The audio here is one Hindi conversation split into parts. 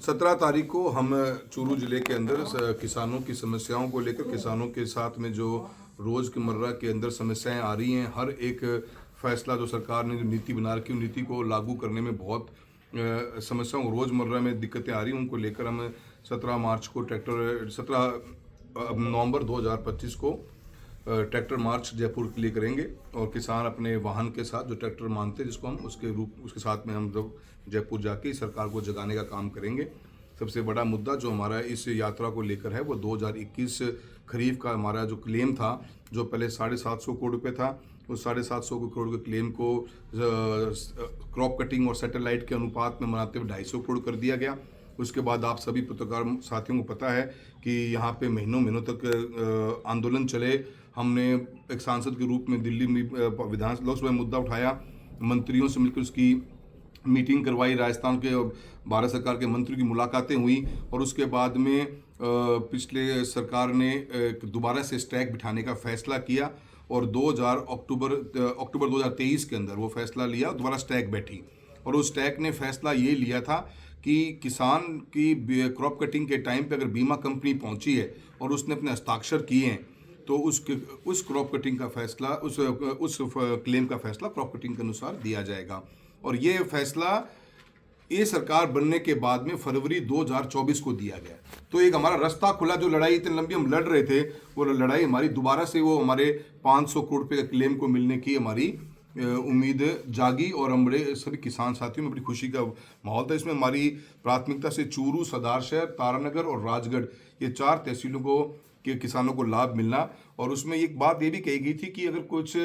17 तारीख को हम चूरू जिले के अंदर किसानों की समस्याओं को लेकर, किसानों के साथ में जो रोज़मर्रा के अंदर समस्याएं आ रही हैं, हर एक फैसला जो सरकार ने जो नीति बना रखी है, नीति को लागू करने में बहुत समस्याओं, रोज़मर्रा में दिक्कतें आ रही हैं, उनको लेकर हम 17 नवंबर 2025 को ट्रैक्टर मार्च जयपुर के लिए करेंगे और किसान अपने वाहन के साथ, जो ट्रैक्टर मानते हैं जिसको हम, उसके साथ में हम जब जयपुर जाके सरकार को जगाने का काम करेंगे। सबसे बड़ा मुद्दा जो हमारा इस यात्रा को लेकर है वो 2021 खरीफ का हमारा जो क्लेम था, जो पहले 750 करोड़ रुपये था, उस 750 करोड़ के क्लेम को क्रॉप कटिंग और सैटेलाइट के अनुपात में बनाते हुए 250 करोड़ कर दिया गया। उसके बाद आप सभी पत्रकार साथियों को पता है कि यहाँ पे महीनों तक आंदोलन चले। हमने एक सांसद के रूप में दिल्ली में लोकसभा में मुद्दा उठाया, मंत्रियों से मिलकर उसकी मीटिंग करवाई, राजस्थान के भारत सरकार के मंत्री की मुलाकातें हुई और उसके बाद में पिछले सरकार ने दोबारा से स्टैक बिठाने का फैसला किया और अक्टूबर 2023 के अंदर वो फैसला लिया, दोबारा स्टैक बैठी और उस स्टैक ने फैसला ये लिया था कि किसान की क्रॉप कटिंग के टाइम पे अगर बीमा कंपनी पहुंची है और उसने अपने हस्ताक्षर किए हैं तो उस क्रॉप कटिंग का फैसला, उस क्लेम का फैसला क्रॉप कटिंग के अनुसार दिया जाएगा। और ये फैसला ये सरकार बनने के बाद में फरवरी 2024 को दिया गया। तो एक हमारा रास्ता खुला, जो लड़ाई इतनी लंबी हम लड़ रहे थे, वो लड़ाई हमारी दोबारा से वो हमारे 500 करोड़ रुपये का क्लेम को मिलने की हमारी उम्मीद जागी और हमारे सभी किसान साथियों में बड़ी खुशी का माहौल था। इसमें हमारी प्राथमिकता से चूरू, सदारशहर, तारानगर और राजगढ़, ये 4 तहसीलों को के किसानों को लाभ मिलना। और उसमें एक बात ये भी कही गई थी कि अगर कुछ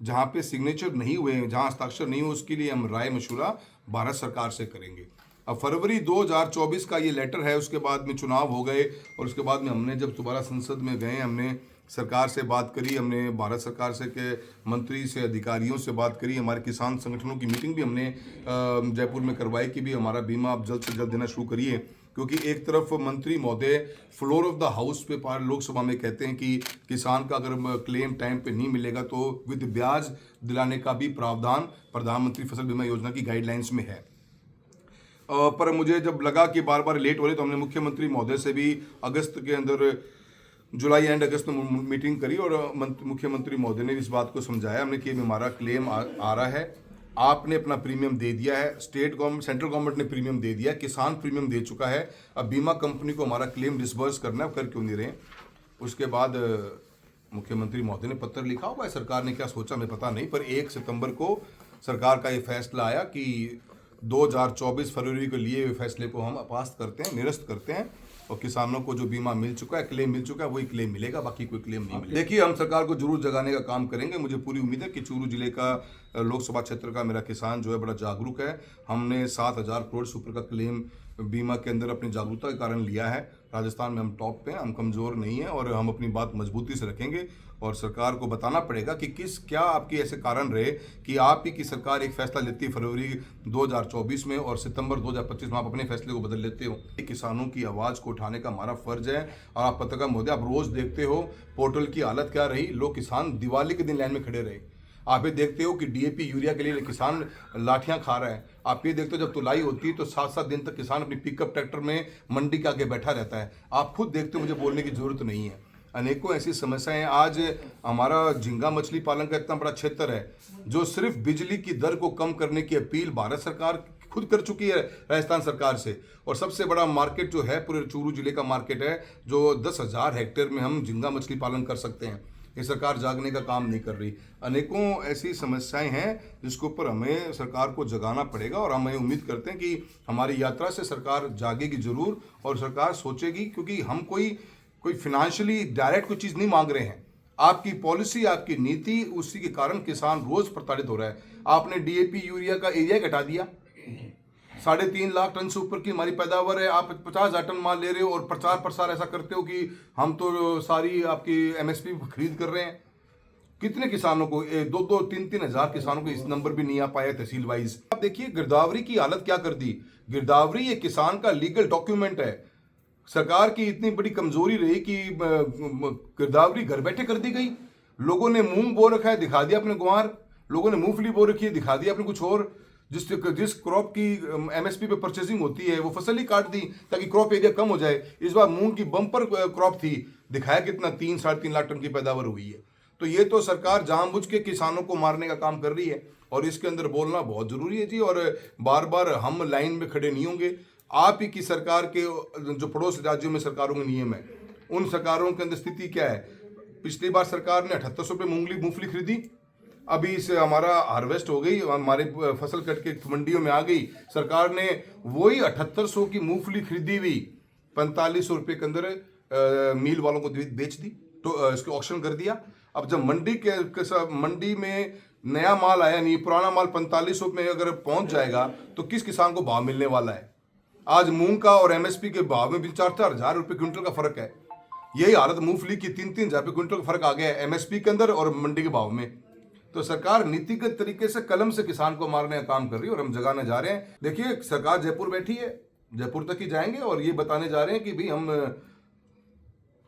जहाँ पे सिग्नेचर नहीं हुए, जहाँ हस्ताक्षर नहीं हुए, उसके लिए हम राय मशूरा भारत सरकार से करेंगे। अब फरवरी 2024 का ये लेटर है, उसके बाद में चुनाव हो गए और उसके बाद में हमने जब दोबारा संसद में गए, हमने सरकार से बात करी, हमने भारत सरकार से के मंत्री से, अधिकारियों से बात करी, हमारे किसान संगठनों की मीटिंग भी हमने जयपुर में करवाई कि भी हमारा बीमा आप जल्द से जल्द देना शुरू करिए। क्योंकि एक तरफ मंत्री महोदय फ्लोर ऑफ द हाउस पे लोकसभा में कहते हैं कि किसान का अगर क्लेम टाइम पे नहीं मिलेगा तो विद ब्याज दिलाने का भी प्रावधान प्रधानमंत्री फसल बीमा योजना की गाइडलाइंस में है। पर मुझे जब लगा कि बार बार लेट हो रहे तो हमने मुख्यमंत्री महोदय से भी अगस्त के अंदर, जुलाई एंड अगस्त में मीटिंग करी और मुख्यमंत्री महोदय ने इस बात को समझाया हमने कि हमारा क्लेम आ रहा है, आपने अपना प्रीमियम दे दिया है, सेंट्रल गवर्नमेंट ने प्रीमियम दे दिया, किसान प्रीमियम दे चुका है, अब बीमा कंपनी को हमारा क्लेम डिसबर्स करना है, कर क्यों नहीं रहे। उसके बाद मुख्यमंत्री महोदय ने पत्र लिखा होगा, सरकार ने क्या सोचा हमें पता नहीं, पर 1 सितंबर को सरकार का ये फैसला आया कि 2024 फरवरी के लिए फैसले को हम अपास्त करते हैं, निरस्त करते हैं और किसानों को जो बीमा मिल चुका है, क्लेम मिल चुका है, वही क्लेम मिलेगा, बाकी कोई क्लेम नहीं मिलेगा। देखिए, हम सरकार को जरूर जगाने का काम करेंगे। मुझे पूरी उम्मीद है कि चूरू जिले का लोकसभा क्षेत्र का मेरा किसान जो है बड़ा जागरूक है। हमने 7,000 करोड़ से ऊपर का क्लेम बीमा के अंदर अपनी जागरूकता के कारण लिया है। राजस्थान में हम टॉप पे हैं, हम कमज़ोर नहीं हैं और हम अपनी बात मजबूती से रखेंगे और सरकार को बताना पड़ेगा कि क्या आपके ऐसे कारण रहे कि आप ही की सरकार एक फैसला लेती है फरवरी 2024 में और सितंबर 2025 में आप अपने फैसले को बदल लेते हो। किसानों की आवाज़ को उठाने का हमारा फर्ज है। और आप पत्रकार महोदय, आप रोज़ देखते हो पोर्टल की हालत क्या रही, लोग किसान दिवाली के दिन लाइन में खड़े रहे। आप ये देखते हो कि डीएपी यूरिया के लिए किसान लाठियां खा रहा है। आप ये देखते हो जब तुलाई होती है तो 7-7 दिन तक किसान अपनी पिकअप ट्रैक्टर में मंडी के आगे बैठा रहता है। आप खुद देखते हो, मुझे बोलने की जरूरत नहीं है। अनेकों ऐसी समस्याएं हैं। आज हमारा झींगा मछली पालन का इतना बड़ा क्षेत्र है जो सिर्फ बिजली की दर को कम करने की अपील भारत सरकार खुद कर चुकी है राजस्थान सरकार से। और सबसे बड़ा मार्केट जो है पूरे चूरू जिले का मार्केट है, जो 10,000 हेक्टेयर में हम झींगा मछली पालन कर सकते हैं। ये सरकार जागने का काम नहीं कर रही। अनेकों ऐसी समस्याएं हैं जिसके ऊपर हमें सरकार को जगाना पड़ेगा और हम उम्मीद करते हैं कि हमारी यात्रा से सरकार जागेगी जरूर और सरकार सोचेगी, क्योंकि हम कोई फिनेंशियली डायरेक्ट कोई चीज़ नहीं मांग रहे हैं। आपकी पॉलिसी, आपकी नीति, उसी के कारण किसान रोज प्रताड़ित हो रहा है। आपने डीएपी यूरिया का एरिया घटा दिया, 3.5 लाख टन से ऊपर की हमारी पैदावार है, आप 50,000 टन माल ले रहे हो और प्रचार प्रसार ऐसा करते हो कि हम तो सारी आपकी एमएसपी खरीद कर रहे हैं। कितने किसानों को, 2-2, 3-3 हज़ार किसानों को इस नंबर भी नहीं आ पाया तहसील वाइज। आप देखिए गिरदावरी की हालत क्या कर दी। गिरदावरी ये किसान का लीगल डॉक्यूमेंट है। सरकार की इतनी बड़ी कमजोरी रही कि गिरदावरी घर बैठे कर दी गई। लोगों ने मूंग बो रखा है, दिखा दिया अपने गुआर। लोगों ने मूंगफली बो रखी है, दिखा दिया अपने कुछ और। जिस क्रॉप की एमएसपी पे परचेसिंग होती है वो फसल ही काट दी ताकि क्रॉप एरिया कम हो जाए। इस बार मूंग की बम्पर क्रॉप थी, दिखाया कितना 3-3.5 लाख टन की पैदावार हुई है। तो ये तो सरकार जानबूझ के किसानों को मारने का काम कर रही है और इसके अंदर बोलना बहुत जरूरी है जी। और बार बार हम लाइन में खड़े नहीं होंगे। आप ही की सरकार के जो पड़ोस राज्यों में सरकारों के नियम है, उन सरकारों के अंदर स्थिति क्या है। पिछली बार सरकार ने 7800 रुपये मूंगफली खरीदी, अभी इसे हमारा हार्वेस्ट हो गई, हमारी फसल कट के मंडियों में आ गई, सरकार ने वही 7800 की मूंगफली खरीदी हुई 4500 रुपये के अंदर मिल वालों को बेच दी, तो इसको ऑक्शन कर दिया। अब जब मंडी में नया माल आया नहीं, पुराना माल 4500 में अगर पहुंच जाएगा तो किस किसान को भाव मिलने वाला है। आज मूंग का और एमएसपी के भाव में भी 4-4 हजार रुपये क्विंटल का फर्क है। यही हालत मूंगफली की 3-3 हजार रुपये क्विंटल का फर्क आ गया है एमएसपी के अंदर और मंडी के भाव में। तो सरकार नीतिगत तरीके से कलम से किसान को मारने का काम कर रही है और हम जगाने जा रहे हैं। देखिए सरकार जयपुर बैठी है, जयपुर तक ही जाएंगे और ये बताने जा रहे हैं कि भाई हम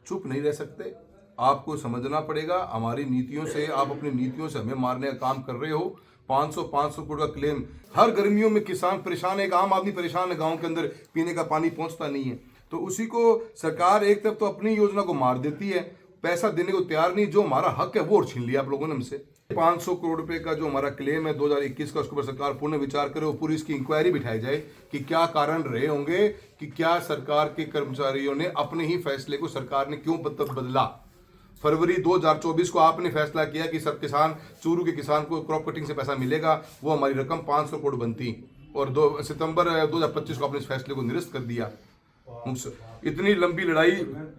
चुप नहीं रह सकते, आपको समझना पड़ेगा हमारी नीतियों से, आप अपनी नीतियों से हमें मारने का काम कर रहे हो। 500 करोड़ का क्लेम, हर गर्मियों में किसान परेशान है, एक आम आदमी परेशान है, गांव के अंदर पीने का पानी पहुंचता नहीं है। तो उसी को सरकार एक तरफ तो अपनी योजना को मार देती है, पैसा देने को तैयार नहीं, जो हमारा हक है वो और छीन लिया आप लोगों ने हमसे। 500 करोड़ रुपए का जो हमारा क्लेम है 2021 का, उसके ऊपर सरकार पूर्ण विचार करे और पूरी इसकी इंक्वायरी बिठाई जाए कि क्या कारण रहे होंगे, कि क्या सरकार के कर्मचारियों ने अपने ही फैसले को सरकार ने क्यों बदला। फरवरी 2024 को आपने फैसला किया कि सब किसान, चूरू के किसान को क्रॉप कटिंग से पैसा मिलेगा, वो हमारी रकम 500 करोड़ बनती, और 2 सितंबर 2025 को आपने इस फैसले को निरस्त कर दिया। इतनी लंबी लड़ाई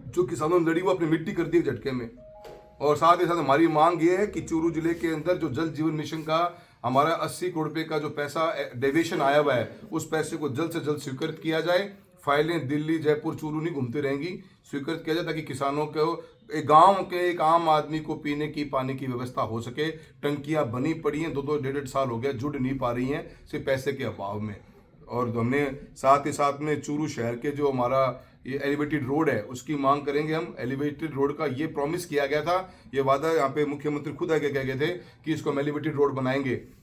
जो किसानों ने लड़ी वो अपनी मिट्टी कर दी झटके में। और साथ ही साथ हमारी मांग ये है कि चूरू जिले के अंदर जो जल जीवन मिशन का हमारा 80 करोड़ रुपए का जो पैसा डेविएशन आया हुआ है, उस पैसे को जल्द से जल्द स्वीकृत किया जाए। फाइलें दिल्ली, जयपुर, चूरू नहीं घूमती रहेंगी, स्वीकृत किया जाए ताकि किसानों को, एक गांव के एक आम आदमी को पीने की पानी की व्यवस्था हो सके। टंकियां बनी पड़ी हैं, 2-2 डेढ़ साल हो गया, जुड़ नहीं पा रही हैं सिर्फ पैसे के अभाव में। और हमने साथ ही साथ में चूरू शहर के जो हमारा ये एलिवेटेड रोड है उसकी मांग करेंगे हम। एलिवेटेड रोड का ये प्रॉमिस किया गया था, ये वादा यहाँ पे मुख्यमंत्री खुद आगे कह गए थे कि इसको हम एलिवेटेड रोड बनाएंगे।